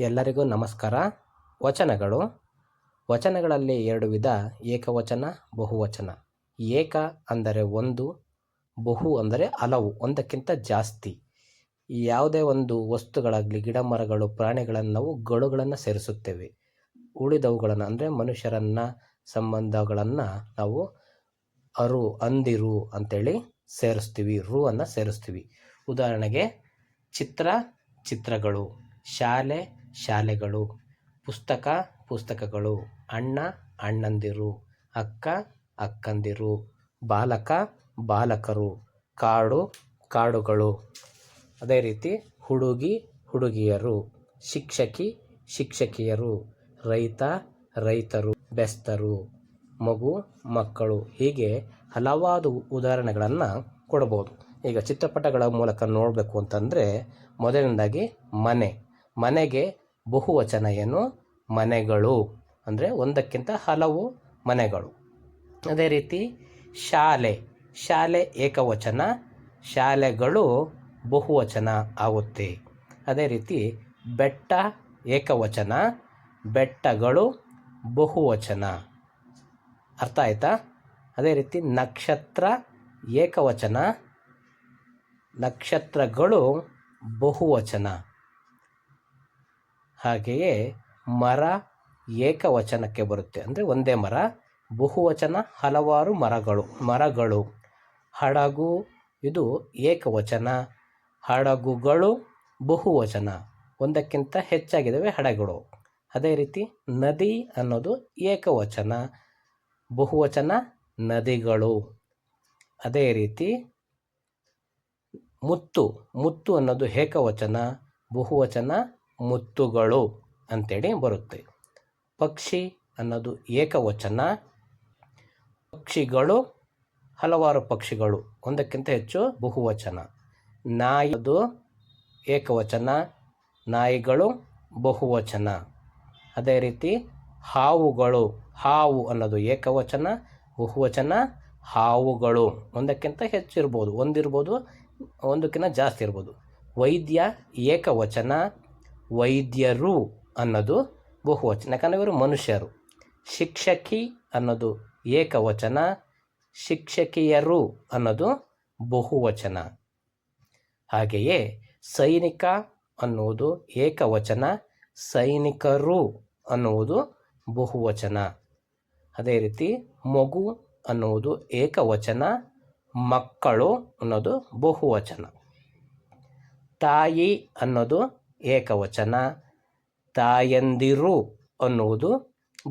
ಎಲ್ಲರಿಗೂ ನಮಸ್ಕಾರ. ವಚನಗಳಲ್ಲಿ ಎರಡು ವಿಧ: ಏಕವಚನ, ಬಹುವಚನ. ಏಕ ಅಂದರೆ ಒಂದು, ಬಹು ಅಂದರೆ ಹಲವು, ಒಂದಕ್ಕಿಂತ ಜಾಸ್ತಿ. ಯಾವುದೇ ಒಂದು ವಸ್ತುಗಳಾಗಲಿ, ಗಿಡ ಮರಗಳು, ಪ್ರಾಣಿಗಳನ್ನು ನಾವು ಗಳನ್ನು ಸೇರಿಸುತ್ತೇವೆ. ಉಳಿದವುಗಳನ್ನು ಅಂದರೆ ಮನುಷ್ಯರನ್ನು, ಸಂಬಂಧಗಳನ್ನು ನಾವು ಅರು, ಅಂದಿರು ಅಂತೇಳಿ ಸೇರಿಸ್ತೀವಿ, ಅನ್ನು ಸೇರಿಸ್ತೀವಿ. ಉದಾಹರಣೆಗೆ ಚಿತ್ರಗಳು, ಶಾಲೆ, ಶಾಲೆಗಳು, ಪುಸ್ತಕ, ಪುಸ್ತಕಗಳು, ಅಣ್ಣ, ಅಣ್ಣಂದಿರು, ಅಕ್ಕ, ಅಕ್ಕಂದಿರು, ಬಾಲಕ, ಬಾಲಕರು, ಕಾಡು, ಕಾಡುಗಳು. ಅದೇ ರೀತಿ ಹುಡುಗಿ, ಹುಡುಗಿಯರು, ಶಿಕ್ಷಕಿ, ಶಿಕ್ಷಕಿಯರು, ರೈತ, ರೈತರು, ಬೆಸ್ತರು, ಮಗು, ಮಕ್ಕಳು. ಹೀಗೆ ಹಲವಾರು ಉದಾಹರಣೆಗಳನ್ನು ಕೊಡ್ಬೋದು. ಈಗ ಚಿತ್ರಪಟಗಳ ಮೂಲಕ ನೋಡಬೇಕು ಅಂತಂದರೆ, ಮೊದಲನೇದಾಗಿ ಮನೆಗೆ ಬಹುವಚನ ಏನು? ಮನೆಗಳು ಅಂದರೆ ಒಂದಕ್ಕಿಂತ ಹಲವು ಮನೆಗಳು. ಅದೇ ರೀತಿ ಶಾಲೆ ಏಕವಚನ, ಶಾಲೆಗಳು ಬಹುವಚನ ಆಗುತ್ತೆ. ಅದೇ ರೀತಿ ಬೆಟ್ಟ ಏಕವಚನ, ಬೆಟ್ಟಗಳು ಬಹುವಚನ. ಅರ್ಥ ಆಯ್ತಾ? ಅದೇ ರೀತಿ ನಕ್ಷತ್ರ ಏಕವಚನ, ನಕ್ಷತ್ರಗಳು ಬಹುವಚನ. ಹಾಗೆಯೇ ಮರ ಏಕವಚನಕ್ಕೆ ಬರುತ್ತೆ, ಅಂದರೆ ಒಂದೇ ಮರ. ಬಹುವಚನ ಹಲವಾರು ಮರಗಳು. ಹಡಗು ಇದು ಏಕವಚನ, ಹಡಗುಗಳು ಬಹುವಚನ, ಒಂದಕ್ಕಿಂತ ಹೆಚ್ಚಾಗಿದ್ದಾವೆ ಹಡಗುಗಳು. ಅದೇ ರೀತಿ ನದಿ ಅನ್ನೋದು ಏಕವಚನ, ಬಹುವಚನ ನದಿಗಳು. ಅದೇ ರೀತಿ ಮುತ್ತು ಅನ್ನೋದು ಏಕವಚನ, ಬಹುವಚನ ಮುತ್ತುಗಳು ಅಂತೇಳಿ ಬರುತ್ತೆ. ಪಕ್ಷಿ ಅನ್ನೋದು ಏಕವಚನ, ಪಕ್ಷಿಗಳು ಹಲವಾರು ಪಕ್ಷಿಗಳು, ಒಂದಕ್ಕಿಂತ ಹೆಚ್ಚು ಬಹುವಚನ. ನಾಯಿ ಅದು ಏಕವಚನ, ನಾಯಿಗಳು ಬಹುವಚನ. ಅದೇ ರೀತಿ ಹಾವು ಅನ್ನೋದು ಏಕವಚನ, ಬಹುವಚನ ಹಾವುಗಳು, ಒಂದಕ್ಕಿಂತ ಹೆಚ್ಚಿರ್ಬೋದು, ಒಂದಿರ್ಬೋದು, ಒಂದಕ್ಕಿಂತ ಜಾಸ್ತಿ ಇರ್ಬೋದು. ವೈದ್ಯ ಏಕವಚನ, ವೈದ್ಯರು ಅನ್ನೋದು ಬಹುವಚನ, ಯಾಕಂದರೆ ಇವರು ಮನುಷ್ಯರು. ಶಿಕ್ಷಕಿ ಅನ್ನೋದು ಏಕವಚನ, ಶಿಕ್ಷಕಿಯರು ಅನ್ನೋದು ಬಹುವಚನ. ಹಾಗೆಯೇ ಸೈನಿಕ ಅನ್ನುವುದು ಏಕವಚನ, ಸೈನಿಕರು ಅನ್ನುವುದು ಬಹುವಚನ. ಅದೇ ರೀತಿ ಮಗು ಅನ್ನುವುದು ಏಕವಚನ, ಮಕ್ಕಳು ಅನ್ನೋದು ಬಹುವಚನ. ತಾಯಿ ಅನ್ನೋದು ಏಕವಚನ, ತಾಯಂದಿರು ಅನ್ನುವುದು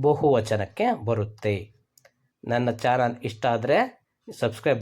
ಬಹುವಚನಕ್ಕೆ ಬರುತ್ತೆ. ನನ್ನ ಚಾನಲ್ ಇಷ್ಟ ಆದರೆ ಸಬ್ಸ್ಕ್ರೈಬ್